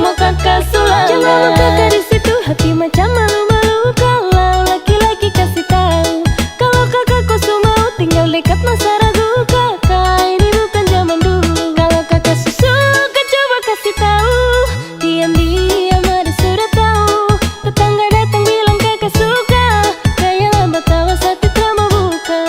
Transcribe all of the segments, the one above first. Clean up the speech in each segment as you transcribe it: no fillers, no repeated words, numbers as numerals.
mau kakak sulala. Jangan lu kakak di situ, hati macam malu-malu. Kalau laki-laki kasih tahu, kalau kakak kosong mau tinggal dekat masa ragu. Kakak ini bukan zaman dulu. Kalau kakak suka coba kasih tahu. Diam-diam ada sudah tahu. Tetangga datang bilang kakak suka. Kayak lambat awas hati telah membuka.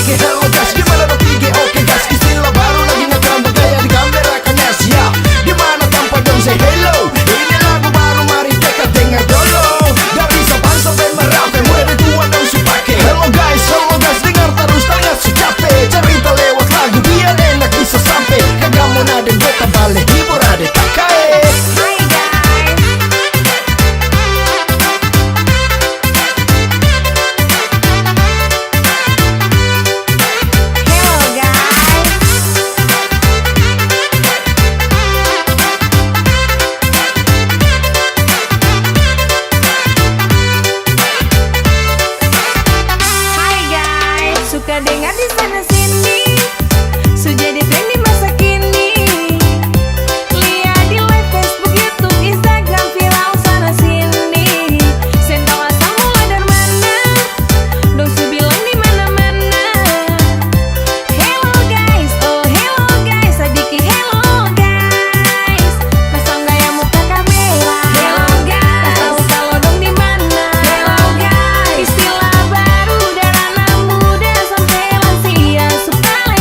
Pigi hello guys, gimana dong Pigi? Oke guys, istilah baru lagi ngekram bergaya di kamera kan yes ya. Dimana tanpa dong say hello. Ini lagu baru mari dekat dengar dulu. Dari Sabang sampai Merauke, muda dan tua dong supake. Hello guys, dengar terus tangan secape. Cerita lewat lagu biar enak bisa sampai. Kagak mau nadeng beta balik hibur adek kakak. Suka dengar di sana sini, sudah jadi tren di masa kini. Lihat di live Facebook, YouTube, Instagram, viral sana sini. Sendok asal mulai dari mana? Dong su bilang di mana-mana. Hello guys, oh hello guys, sadiki hello guys. Pasang gaya muka kamera. Hello guys, tahu kalau dong di mana? Hello guys, istilah baru dari anak muda sampai lansia supaya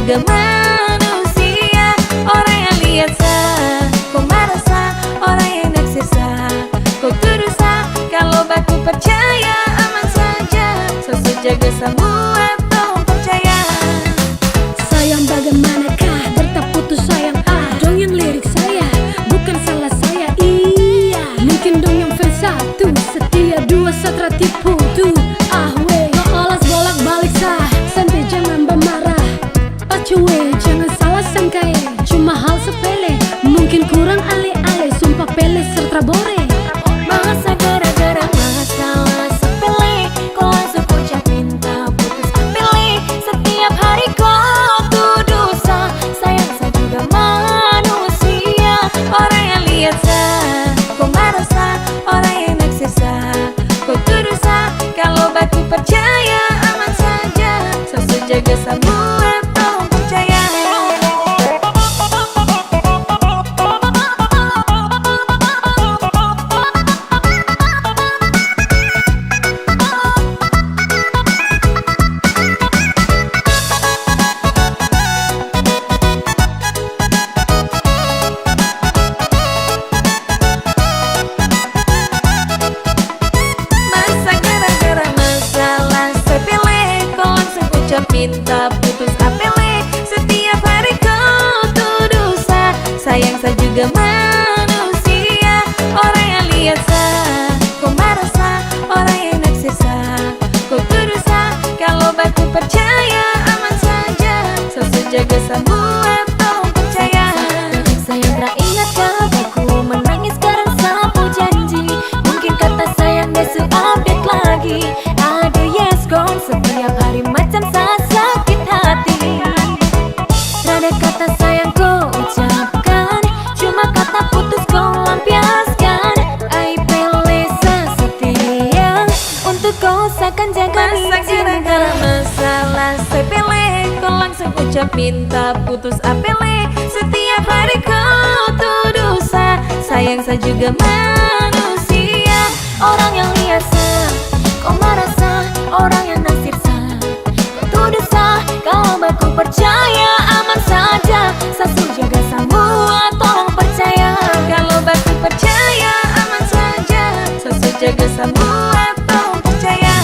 juga manusia. Orang yang lihat sah, kau marah sah. Orang yang naksir sah, kau tuduh sah. Kalau baku percaya aman saja, sosok jaga semua tolong percaya. Sayang bagaimanakah bertak putus sayang? Dong yang lirik saya, bukan salah saya. Iya, mungkin dong yang fans satu setia, dua satra tipu tuh. Weh, no alas bolak balik sah. Santai jangan bermarah, cuy jangan salah sangka cuma hal sepele, mungkin kurang ale-ale, sumpah pele serta bore. Masa gara-gara masalah sepele, kau langsung ucap minta putus pilih. Setiap hari kau tuduh sah, sayang saya juga manusia. Orang yang lihat sah, kau marah sah. Orang yang naksir sah, kau tuduh sah. Kalau baku percaya aman saja, sosok jaga semua tolong percaya. Minta putus apele, setiap hari kau tuduh sah, sayang saya juga manusia. Orang yang lihat sah, kau marah sah. Orang yang naksir sah, kau tuduh sah. Kalau baku percaya aman saja, sosok jaga semua tolong percaya. Sayang teringat kabarku menangis sekarang sapu janji. Mungkin kata sayang besok update lagi. Aduh yes gone, setiap hari macam sakit hati. Rada kata sayang kau ucapkan, cuma kata putus kau lampiaskan. Ai pele setia untuk kau seakan jaga gara-gara masalah sepele, kau langsung ucap minta putus apele. Setiap hari kau tuduh sah, sayang saya juga manusia. Orang yang lihat sah, kau marah sah. Orang yang naksir sah, kau tuduh sah. Kalau baku percaya aman saja, satu jaga semua tolong percaya. Kalau baku percaya aman saja, satu jaga semua tolong percaya.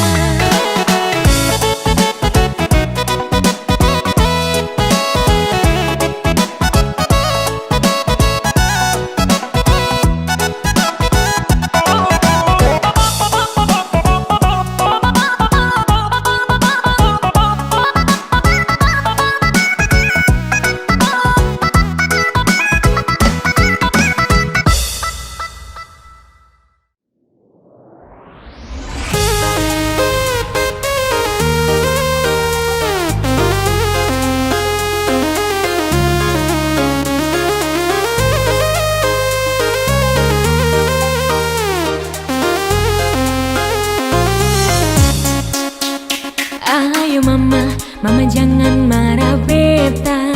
Ayo mama, mama jangan marah beta.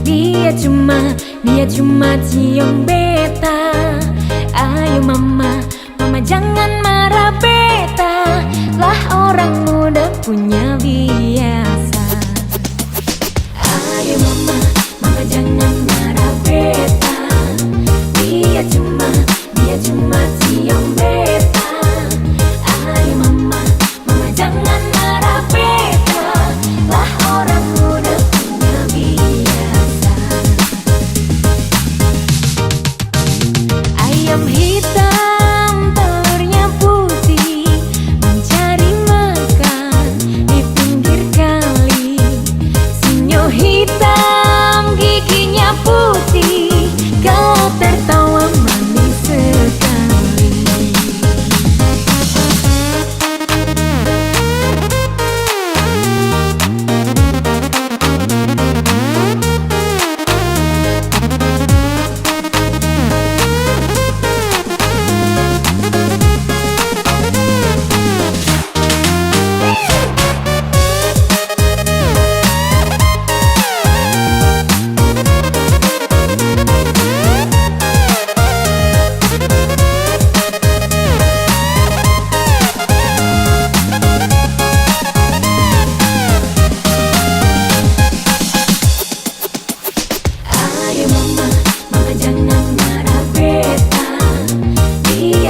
Dia cuma cium beta. Ayo mama, mama jangan marah beta. Lah orang muda punya biasa. Ayo mama, mama jangan marah beta. Dia cuma cium beta. Ayo mama, mama jangan marah beta. Lah orang muda punya biasa. Ayam hitam telurnya putih, mencari makan di pinggir kali. Sinyo hitam giginya putih, kalau tertawa manis sekali.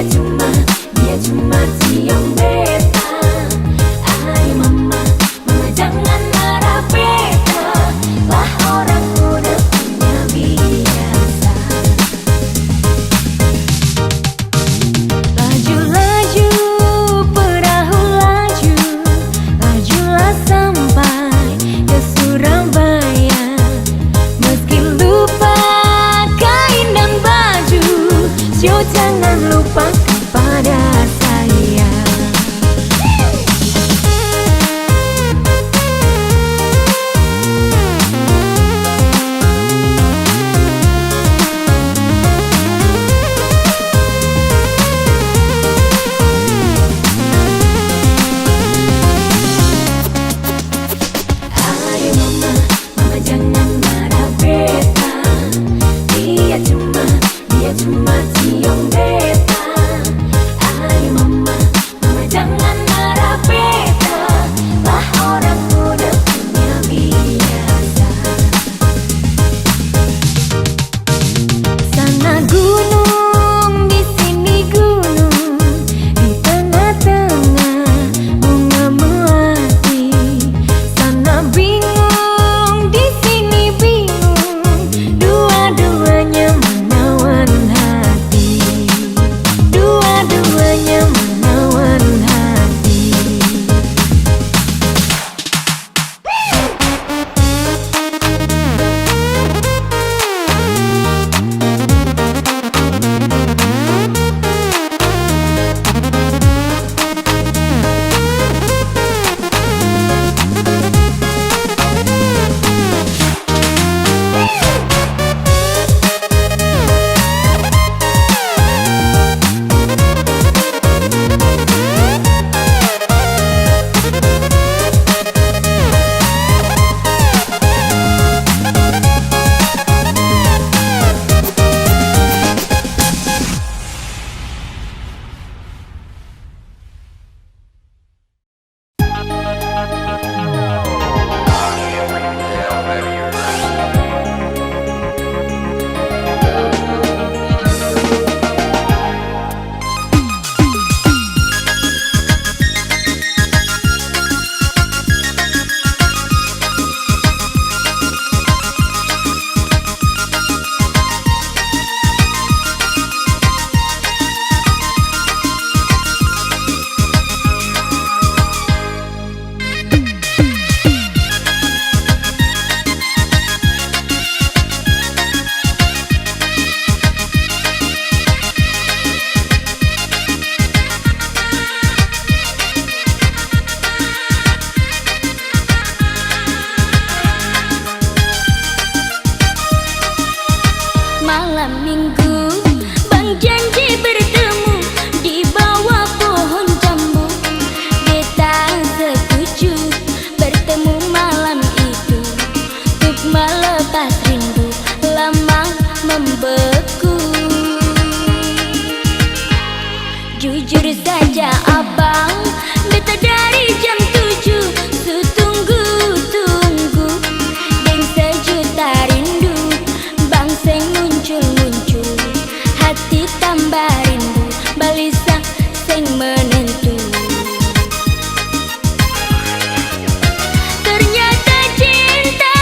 dia cuma cium beta. Ayo mama, mama jangan marah beta, lah orang udah punya biasa. Laju-laju perahu laju, lajulah sampai ke Surabaya. Meski lupa kain dan baju, sio jangan lupa kepada saya. Ayo mama, mama jangan marah beta, dia cuma cium beta. Ayo mama, mama jangan marah beta, lah orang udah punya biasa. Sana gunung, di sini gunung, di tengah-tengah bunga melati. Sana bingung, di sini bingung, dua-duanya menawan hati. Dua-duanya menawan hati. Malam minggu, bang janji bertemu di bawah pohon jambu. Beta setuju bertemu malam itu, untuk melepas rindu lama membeku. Jujur saja abang, beta dari jam 7 tunggu-tunggu, dan sejuta rindu bang seng muncul-muncul. Hati tambah rindu, balisa seng menentu. Ternyata cinta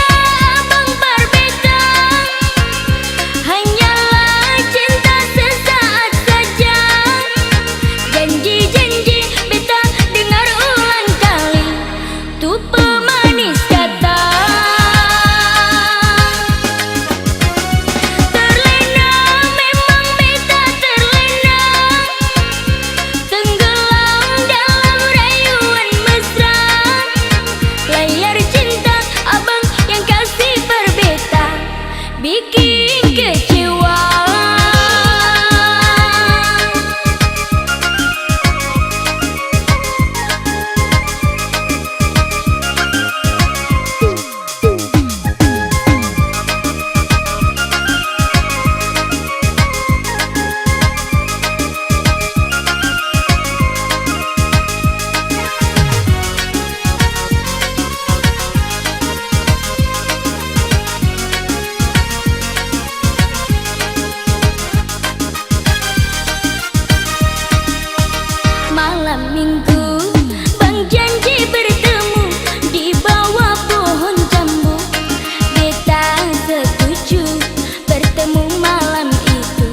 abang berbeda, hanyalah cinta sesaat saja. Janji-janji beta Malam minggu Bang janji bertemu di bawah pohon jambu. Beta setuju bertemu malam itu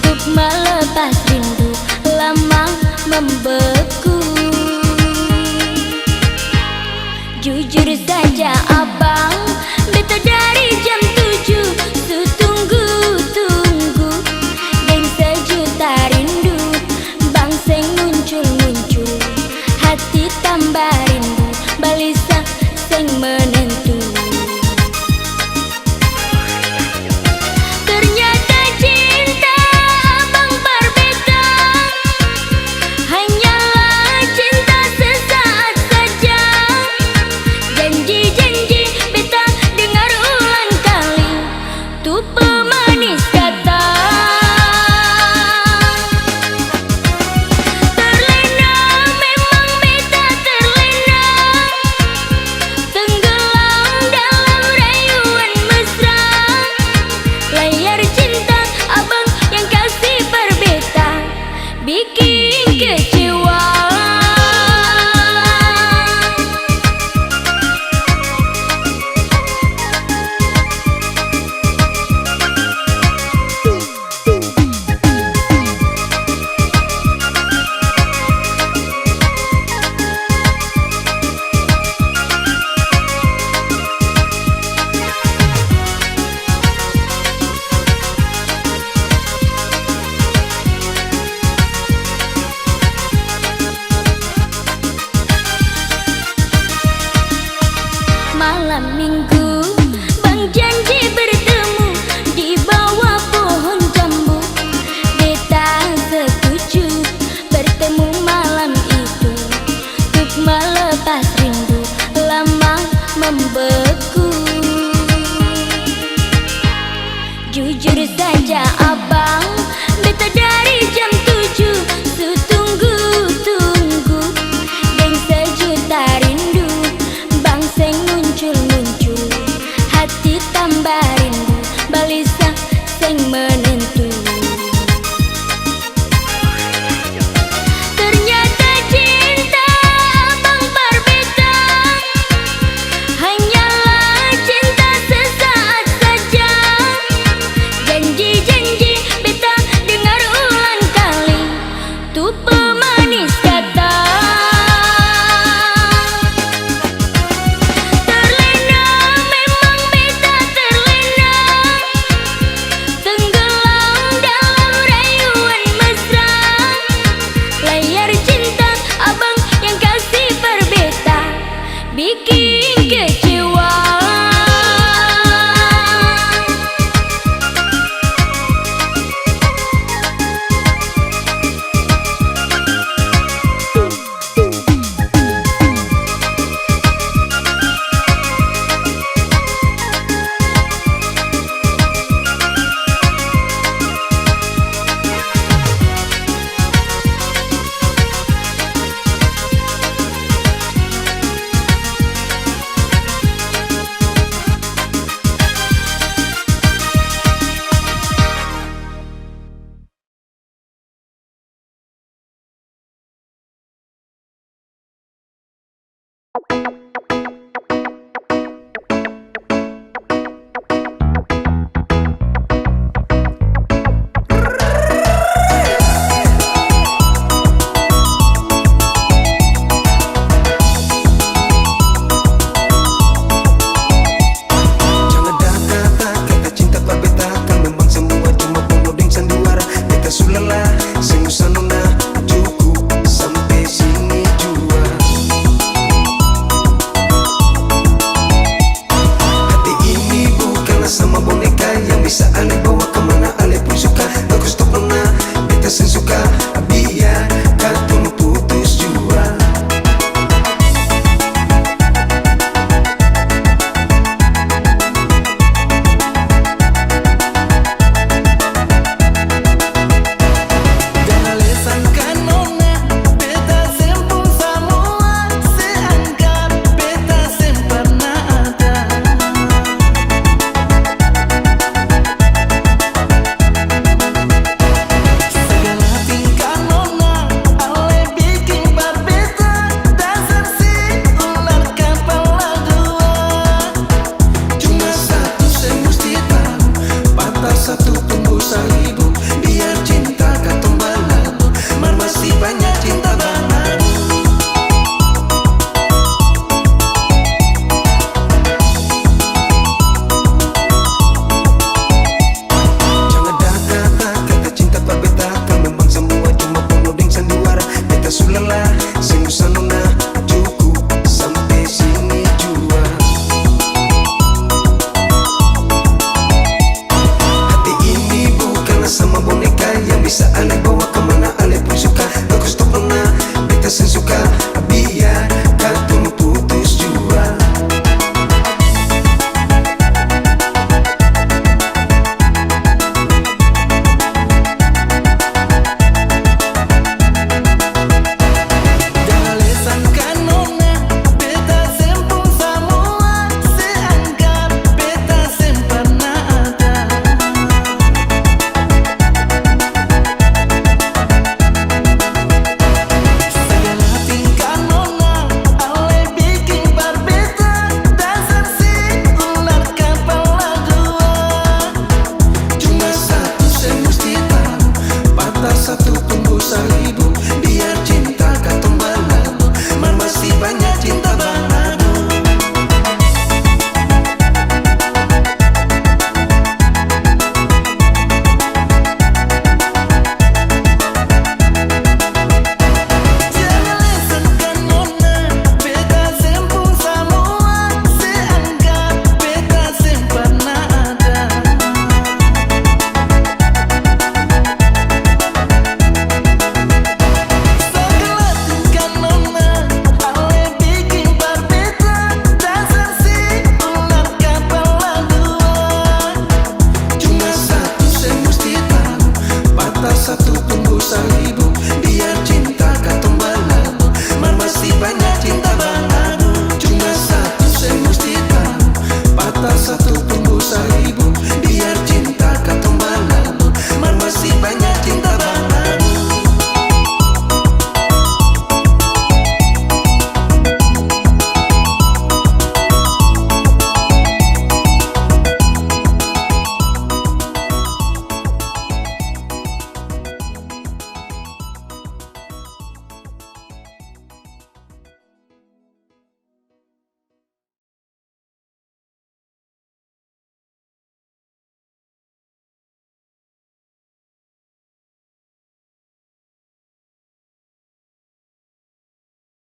untuk melepas rindu lama membeku. Jujur saja abang, beta dari jam 7 tunggu-tunggu dan sejuta rindu. Bang seng muncul-muncul, hati tambah rindu, balisa seng menentu. Ternyata cinta abang berbeda, hanyalah cinta sesaat saja. Janji-janji beta dengar ulang kali, tuh pemanis kata. Terlena, memang beta terlena, tenggelam dalam rayuan mesra. Layar cinta abang yang kasih berbeta bikin kecewa. Malam minggu Bang janji bertemu di bawah pohon jambu. Beta setuju bertemu malam itu untuk melepas rindu lama membeku. Jujur saja abang, beta dari jam 7 tunggu-tunggu dan sejuta rindu. Bang seng muncul-muncul, hati tambah rindu, balisa seng menentu. Ternyata cinta abang berbeda, hanyalah cinta sesaat saja. Janji-janji beta dengar ulang kali, tuh pemanis kata. Terlena, memang beta terlena, tenggelam dalam rayuan mesra. Layar cinta abang yang kasih berbeta bikin kecewa. Jangan dah kata kita cinta berbeda, kan memang semua cuma penoding sandiwara. Beta sulala, sengusa nona, cukup sampai sini jua. Hati ini bukanlah sama boneka yang bisa ale bawa kemana ale pun suka. Bagus stop nona, beta sen suka, biar katong putus jua. Dale sangkan nona, beta sempun semua, seanggap beta sempat nada. Segala tingkah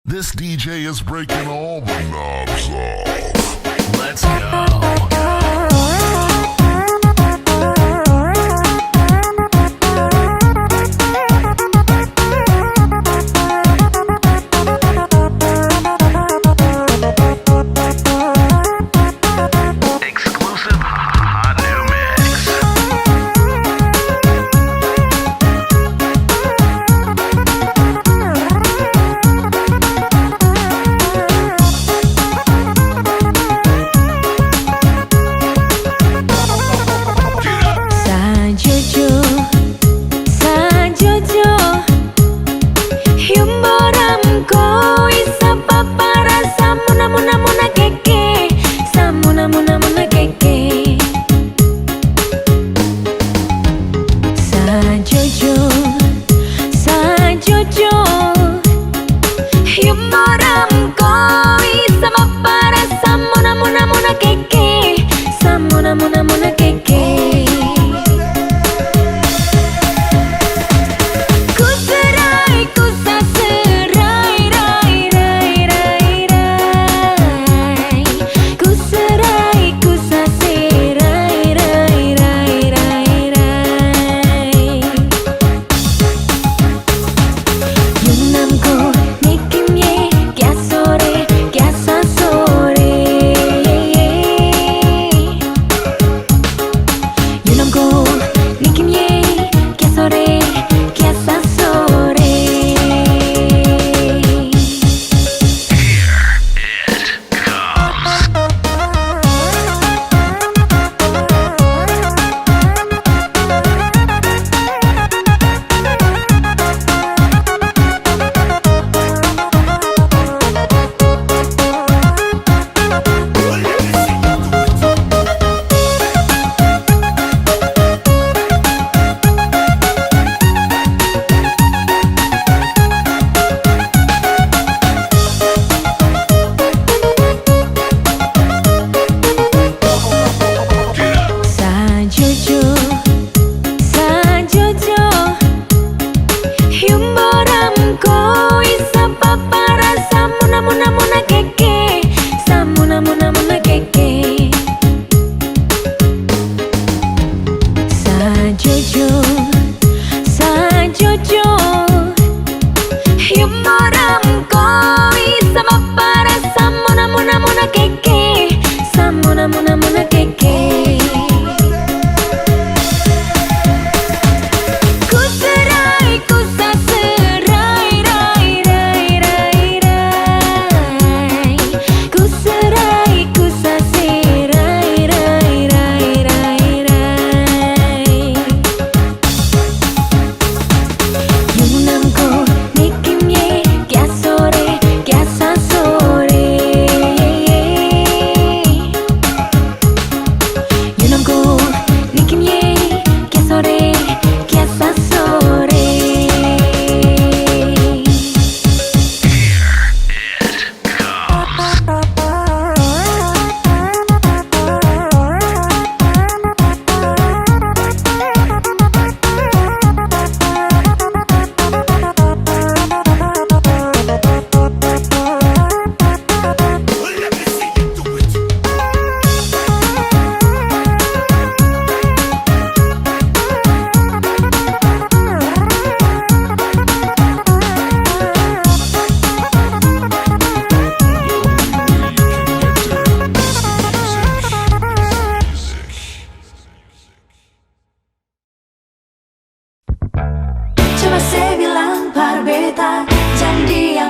This DJ is breaking all the knobs off. Let's go.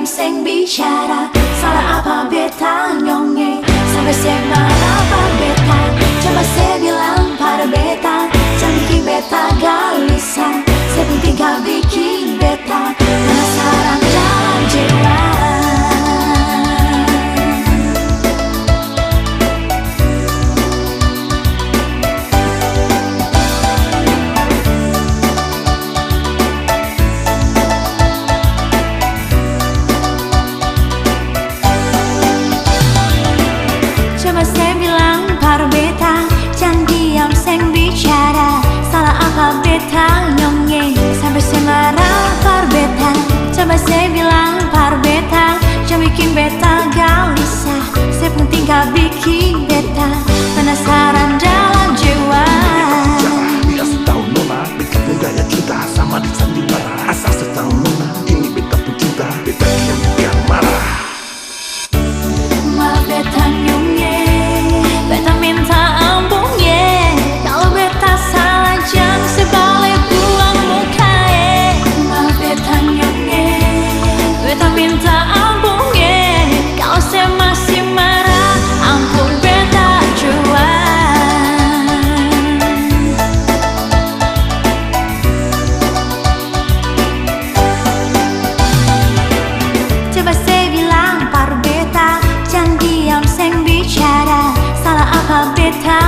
sing bicara. Salah apa beta nyonge, sampai saya marah apa beta. Coba saya bilang pada beta, jangan bikin beta gelisah. Saya pun tinggal bikin beta penasaran dan jelas. Coba saya bilang pada beta, jangan diam seng bicara. Salah apa beta nyonge, sampai saya marah pada beta. minta ampun ya. Kalau saya masih marah, ampun beta jual. Coba saya bilang par beta, jangan diam seng bicara. Salah apa beta?